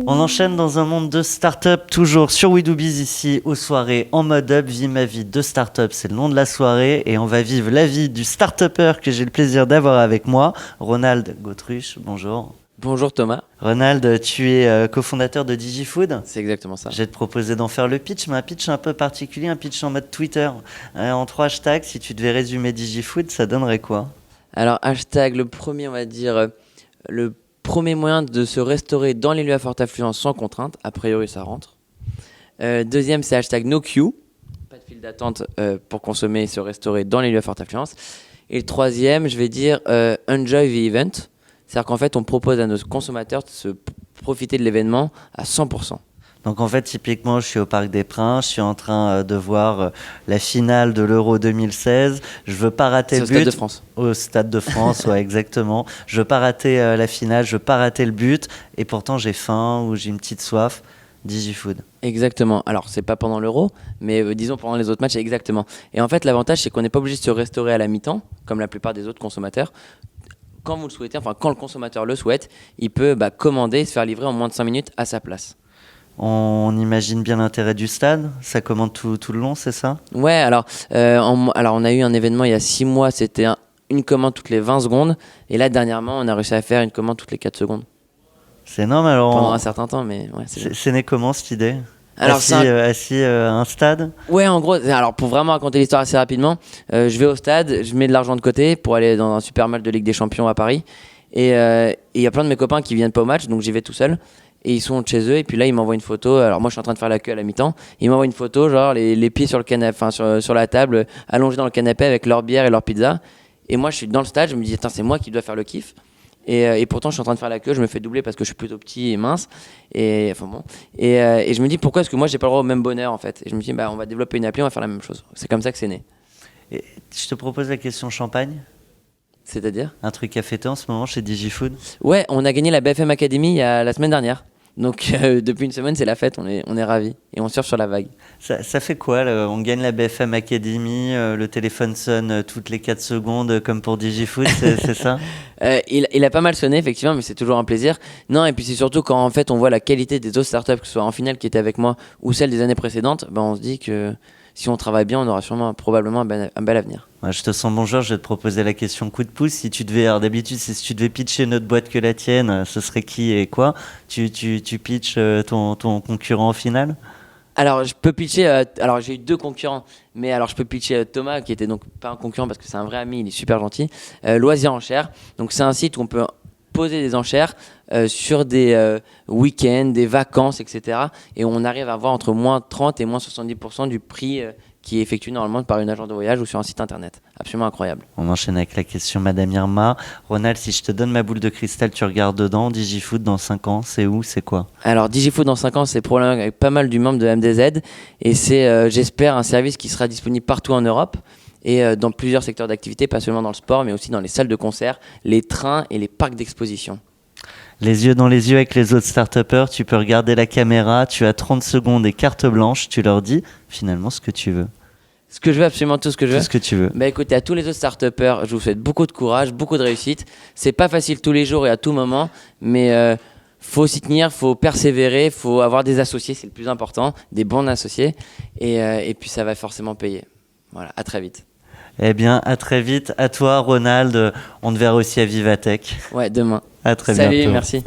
On enchaîne dans un monde de start-up, toujours sur We Do Biz ici, aux soirées en mode up. Vis ma vie de start-up, c'est le nom de la soirée. Et on va vivre la vie du start-upper que j'ai le plaisir d'avoir avec moi, Ronald Gautruche. Bonjour. Bonjour Thomas. Ronald, tu es cofondateur de DigiFood. C'est exactement ça. Je vais te proposer d'en faire le pitch, mais un pitch un peu particulier, un pitch en mode Twitter. En 3 hashtags, si tu devais résumer DigiFood, ça donnerait quoi? Alors, hashtag, le premier, on va dire, le premier moyen de se restaurer dans les lieux à forte affluence sans contrainte. A priori, ça rentre. Deuxième, c'est hashtag no queue. Pas de file d'attente pour consommer et se restaurer dans les lieux à forte affluence. Et le troisième, je vais dire enjoy the event. C'est-à-dire qu'en fait, on propose à nos consommateurs de se profiter de l'événement à 100%. Donc en fait, typiquement, je suis au Parc des Princes, je suis en train de voir la finale de l'Euro 2016. Je veux pas rater le but. Au Stade de France. Au Stade de France, ouais, exactement. Je veux pas rater la finale, je veux pas rater le but. Et pourtant, j'ai faim ou j'ai une petite soif. DigiFood. Exactement. Alors, c'est pas pendant l'Euro, mais disons pendant les autres matchs, exactement. Et en fait, l'avantage, c'est qu'on n'est pas obligé de se restaurer à la mi-temps, comme la plupart des autres consommateurs. Quand vous le souhaitez, enfin quand le consommateur le souhaite, il peut commander et se faire livrer en moins de 5 minutes à sa place. On imagine bien l'intérêt du stade. Ça commande tout le long, c'est ça? Ouais, alors on a eu un événement il y a 6 mois, c'était une commande toutes les 20 secondes. Et là, dernièrement, on a réussi à faire une commande toutes les 4 secondes. C'est énorme. Alors, pendant un certain temps, mais ouais. C'est né comment cette idée? Alors, assis à un stade? Ouais, en gros, alors pour vraiment raconter l'histoire assez rapidement, je vais au stade, je mets de l'argent de côté pour aller dans un super match de Ligue des Champions à Paris. Et il y a plein de mes copains qui viennent pas au match, donc j'y vais tout seul. Et ils sont chez eux, et puis là, ils m'envoient une photo. Alors moi, je suis en train de faire la queue à la mi-temps. Ils m'envoient une photo, genre les pieds sur le canapé, enfin sur la table, allongés dans le canapé avec leur bière et leur pizza. Et moi, je suis dans le stade, je me dis, attends, c'est moi qui dois faire le kiff. Et pourtant, je suis en train de faire la queue, je me fais doubler parce que je suis plutôt petit et mince. Et je me dis, pourquoi est-ce que moi, j'ai pas le droit au même bonheur, en fait? Et je me dis, on va développer une appli, on va faire la même chose. C'est comme ça que c'est né. Et je te propose la question champagne. C'est-à-dire? Un truc à fêter en ce moment chez DigiFood? Ouais, on a gagné la BFM Academy la semaine dernière. Donc depuis une semaine, c'est la fête, on est ravis et on surfe sur la vague. Ça fait quoi là? On gagne la BFM Academy, le téléphone sonne toutes les 4 secondes comme pour DigiFood, c'est ça? Il a pas mal sonné effectivement, mais c'est toujours un plaisir. Non, et puis c'est surtout quand en fait on voit la qualité des autres startups, que ce soit en finale qui étaient avec moi ou celles des années précédentes, on se dit que si on travaille bien, on aura probablement un bel avenir. Ouais, je te sens bon joueur, je vais te proposer la question coup de pouce. Si tu devais, alors d'habitude, si tu devais pitcher une autre boîte que la tienne, ce serait qui et quoi? Tu pitches ton concurrent au final? Alors, je peux pitcher. Alors, j'ai eu 2 concurrents, mais alors je peux pitcher Thomas, qui était donc pas un concurrent parce que c'est un vrai ami, il est super gentil. Loisirs Enchères. Donc, c'est un site où on peut poser des enchères sur des week-ends, des vacances, etc. Et on arrive à avoir entre moins 30 et moins 70% du prix qui est effectué normalement par une agence de voyage ou sur un site internet. Absolument incroyable. On enchaîne avec la question Madame Irma. Ronald, si je te donne ma boule de cristal, tu regardes dedans. DigiFood dans 5 ans, c'est où, c'est quoi? Alors DigiFood dans 5 ans, c'est probablement avec pas mal du membre de MDZ. Et c'est, j'espère, un service qui sera disponible partout en Europe et dans plusieurs secteurs d'activité, pas seulement dans le sport, mais aussi dans les salles de concert, les trains et les parcs d'exposition. Les yeux dans les yeux avec les autres start-upers, tu peux regarder la caméra, tu as 30 secondes et carte blanche, tu leur dis finalement ce que tu veux. Ce que je veux, absolument tout ce que je veux. Tout ce que tu veux. Écoutez, à tous les autres start-upers, je vous souhaite beaucoup de courage, beaucoup de réussite. C'est pas facile tous les jours et à tout moment, mais faut s'y tenir, faut persévérer, faut avoir des associés, c'est le plus important, des bons associés, et puis ça va forcément payer. Voilà, à très vite. Eh bien, à très vite. À toi, Ronald. On te verra aussi à Vivatech. Ouais, demain. À très bientôt. Salut, merci.